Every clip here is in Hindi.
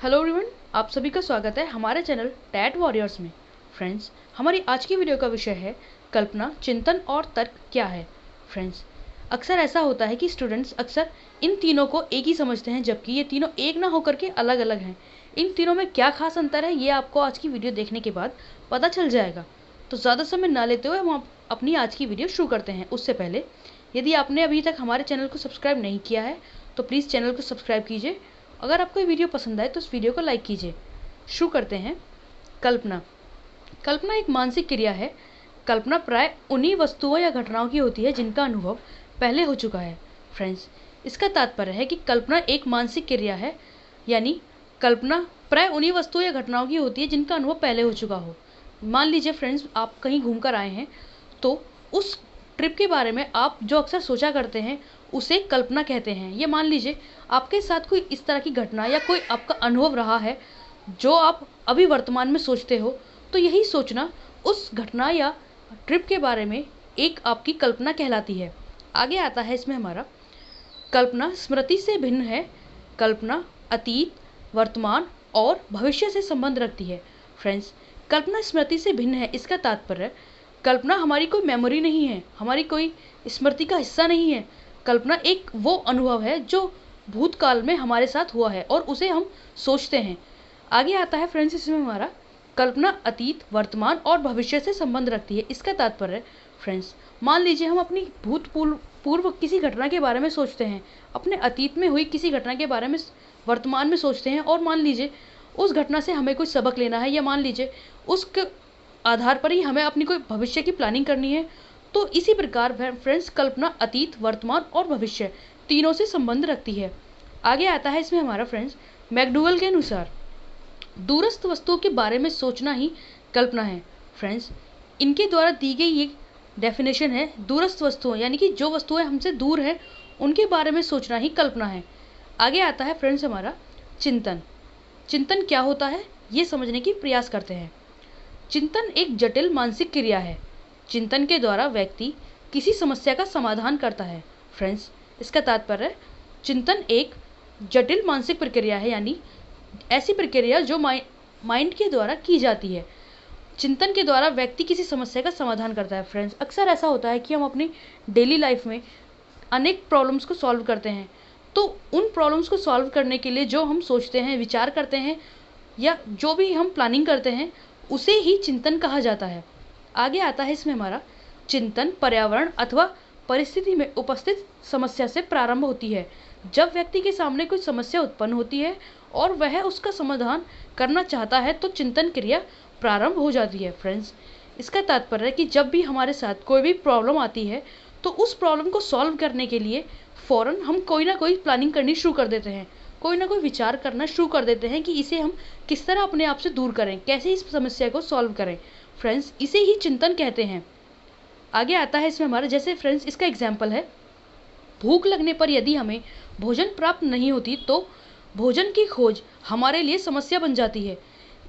हेलो एवरीवन, आप सभी का स्वागत है हमारे चैनल टैट वॉरियर्स में। फ्रेंड्स, हमारी आज की वीडियो का विषय है कल्पना, चिंतन और तर्क क्या है। फ्रेंड्स, अक्सर ऐसा होता है कि स्टूडेंट्स अक्सर इन तीनों को एक ही समझते हैं, जबकि ये तीनों एक ना होकर के अलग अलग हैं। इन तीनों में क्या खास अंतर है, ये आपको आज की वीडियो देखने के बाद पता चल जाएगा। तो ज़्यादा समय ना लेते हुए हम अपनी आज की वीडियो शुरू करते हैं। उससे पहले यदि आपने अभी तक हमारे चैनल को सब्सक्राइब नहीं किया है तो प्लीज़ चैनल को सब्सक्राइब कीजिए। अगर आपको ये वीडियो पसंद आए तो इस वीडियो को लाइक कीजिए। शुरू करते हैं। कल्पना। कल्पना एक मानसिक क्रिया है। कल्पना प्राय उन्हीं वस्तुओं या घटनाओं की होती है जिनका अनुभव पहले हो चुका है। फ्रेंड्स, इसका तात्पर्य है कि कल्पना एक मानसिक क्रिया है, यानी कल्पना प्राय उन्हीं वस्तुओं या घटनाओं की होती है जिनका अनुभव पहले हो चुका हो। मान लीजिए फ्रेंड्स, आप कहीं घूम कर आए हैं, तो उस ट्रिप के बारे में आप जो अक्सर सोचा करते हैं उसे कल्पना कहते हैं। ये मान लीजिए आपके साथ कोई इस तरह की घटना या कोई आपका अनुभव रहा है जो आप अभी वर्तमान में सोचते हो, तो यही सोचना उस घटना या ट्रिप के बारे में एक आपकी कल्पना कहलाती है। आगे आता है इसमें हमारा कल्पना स्मृति से भिन्न है। कल्पना अतीत, वर्तमान और भविष्य से संबंध रखती है। फ्रेंड्स, कल्पना स्मृति से भिन्न है, इसका तात्पर्य कल्पना हमारी कोई मेमोरी नहीं है, हमारी कोई स्मृति का हिस्सा नहीं है। कल्पना एक वो अनुभव है जो भूतकाल में हमारे साथ हुआ है और उसे हम सोचते हैं। आगे आता है फ्रेंड्स इसमें हमारा कल्पना अतीत, वर्तमान और भविष्य से संबंध रखती है। इसका तात्पर्य फ्रेंड्स, मान लीजिए हम अपनी पूर्व किसी घटना के बारे में सोचते हैं, अपने अतीत में हुई किसी घटना के बारे में वर्तमान में सोचते हैं, और मान लीजिए उस घटना से हमें कोई सबक लेना है, या मान लीजिए उसके आधार पर ही हमें अपनी कोई भविष्य की प्लानिंग करनी है। तो इसी प्रकार फ्रेंड्स, कल्पना अतीत, वर्तमान और भविष्य तीनों से संबंध रखती है। आगे आता है इसमें हमारा फ्रेंड्स मैकडूगल के अनुसार दूरस्थ वस्तुओं के बारे में सोचना ही कल्पना है। फ्रेंड्स, इनके द्वारा दी गई ये डेफिनेशन है, दूरस्थ वस्तुओं यानी कि जो वस्तुएं हमसे दूर हैं उनके बारे में सोचना ही कल्पना है। आगे आता है फ्रेंड्स हमारा चिंतन। चिंतन क्या होता है, ये समझने की प्रयास करते हैं। चिंतन एक जटिल मानसिक क्रिया है। चिंतन के द्वारा व्यक्ति किसी समस्या का समाधान करता है। फ्रेंड्स, इसका तात्पर्य चिंतन एक जटिल मानसिक प्रक्रिया है, यानी ऐसी प्रक्रिया जो माइंड के द्वारा की जाती है। चिंतन के द्वारा व्यक्ति किसी समस्या का समाधान करता है। फ्रेंड्स, अक्सर ऐसा होता है कि हम अपनी डेली लाइफ में अनेक प्रॉब्लम्स को सॉल्व करते हैं, तो उन प्रॉब्लम्स को सॉल्व करने के लिए जो हम सोचते हैं, विचार करते हैं, या जो भी हम प्लानिंग करते हैं, उसे ही चिंतन कहा जाता है। आगे आता है इसमें हमारा चिंतन पर्यावरण अथवा परिस्थिति में उपस्थित समस्या से प्रारंभ होती है। जब व्यक्ति के सामने कोई समस्या उत्पन्न होती है और वह उसका समाधान करना चाहता है तो चिंतन क्रिया प्रारंभ हो जाती है। फ्रेंड्स, इसका तात्पर्य है कि जब भी हमारे साथ कोई भी प्रॉब्लम आती है तो उस प्रॉब्लम को सॉल्व करने के लिए फ़ौरन हम कोई ना कोई प्लानिंग करनी शुरू कर देते हैं, कोई ना कोई विचार करना शुरू कर देते हैं कि इसे हम किस तरह अपने आप से दूर करें, कैसे इस समस्या को सॉल्व करें। फ्रेंड्स, इसे ही चिंतन कहते हैं। आगे आता है इसमें हमारा, जैसे फ्रेंड्स इसका एग्जाम्पल है, भूख लगने पर यदि हमें भोजन प्राप्त नहीं होती तो भोजन की खोज हमारे लिए समस्या बन जाती है।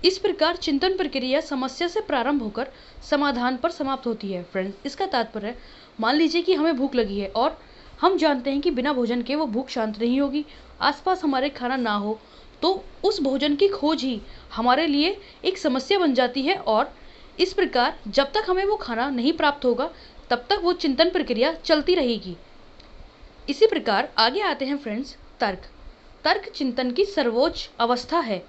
इस प्रकार चिंतन प्रक्रिया समस्या से प्रारंभ होकर समाधान पर समाप्त होती है। फ्रेंड्स, इसका तात्पर्य मान लीजिए कि हमें भूख लगी है और हम जानते हैं कि बिना भोजन के वो भूख शांत नहीं होगी, आसपास हमारे खाना ना हो, तो उस भोजन की खोज ही हमारे लिए एक समस्या बन जाती है, और इस प्रकार जब तक हमें वो खाना नहीं प्राप्त होगा तब तक वो चिंतन प्रक्रिया चलती रहेगी। इसी प्रकार आगे आते हैं फ्रेंड्स तर्क। तर्क चिंतन की सर्वोच्च अवस्था है।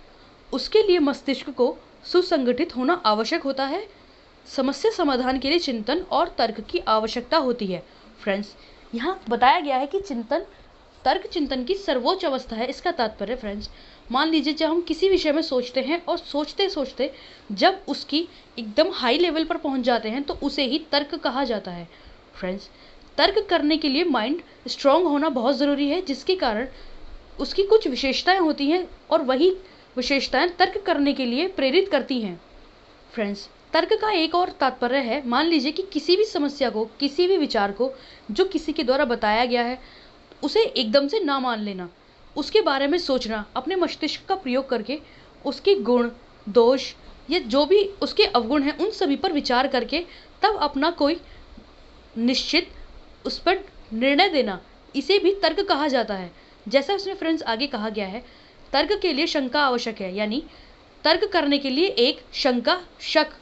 उसके लिए मस्तिष्क को सुसंगठित होना आवश्यक होता है। समस्या समाधान के लिए चिंतन और तर्क की आवश्यकता होती है। फ्रेंड्स, यहाँ बताया गया है कि तर्क चिंतन की सर्वोच्च अवस्था है। इसका तात्पर्य फ्रेंड्स, मान लीजिए जब हम किसी विषय में सोचते हैं और सोचते सोचते जब उसकी एकदम हाई लेवल पर पहुंच जाते हैं तो उसे ही तर्क कहा जाता है। फ्रेंड्स, तर्क करने के लिए माइंड स्ट्रांग होना बहुत ज़रूरी है, जिसके कारण उसकी कुछ विशेषताएं होती हैं और वही विशेषताएं तर्क करने के लिए प्रेरित करती हैं। फ्रेंड्स, तर्क का एक और तात्पर्य है, मान लीजिए कि किसी भी समस्या को, किसी भी विचार को जो किसी के द्वारा बताया गया है उसे एकदम से ना मान लेना, उसके बारे में सोचना, अपने मस्तिष्क का प्रयोग करके उसके गुण, दोष या जो भी उसके अवगुण हैं उन सभी पर विचार करके तब अपना कोई निश्चित उस पर निर्णय देना, इसे भी तर्क कहा जाता है। जैसा उसमें फ्रेंड्स आगे कहा गया है, तर्क के लिए शंका आवश्यक है, यानी तर्क करने के लिए एक शंका, शक,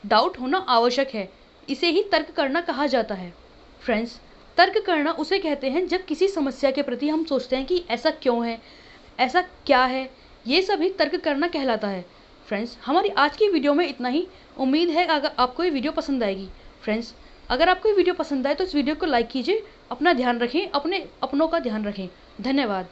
डाउट होना आवश्यक है। इसे ही तर्क करना कहा जाता है। फ्रेंड्स, तर्क करना उसे कहते हैं जब किसी समस्या के प्रति हम सोचते हैं कि ऐसा क्यों है, ऐसा क्या है, ये सभी तर्क करना कहलाता है। फ्रेंड्स, हमारी आज की वीडियो में इतना ही। उम्मीद है अगर आपको ये वीडियो पसंद आएगी। फ्रेंड्स, अगर आपको ये वीडियो पसंद आए तो इस वीडियो को लाइक कीजिए। अपना ध्यान रखें, अपने अपनों का ध्यान रखें। धन्यवाद।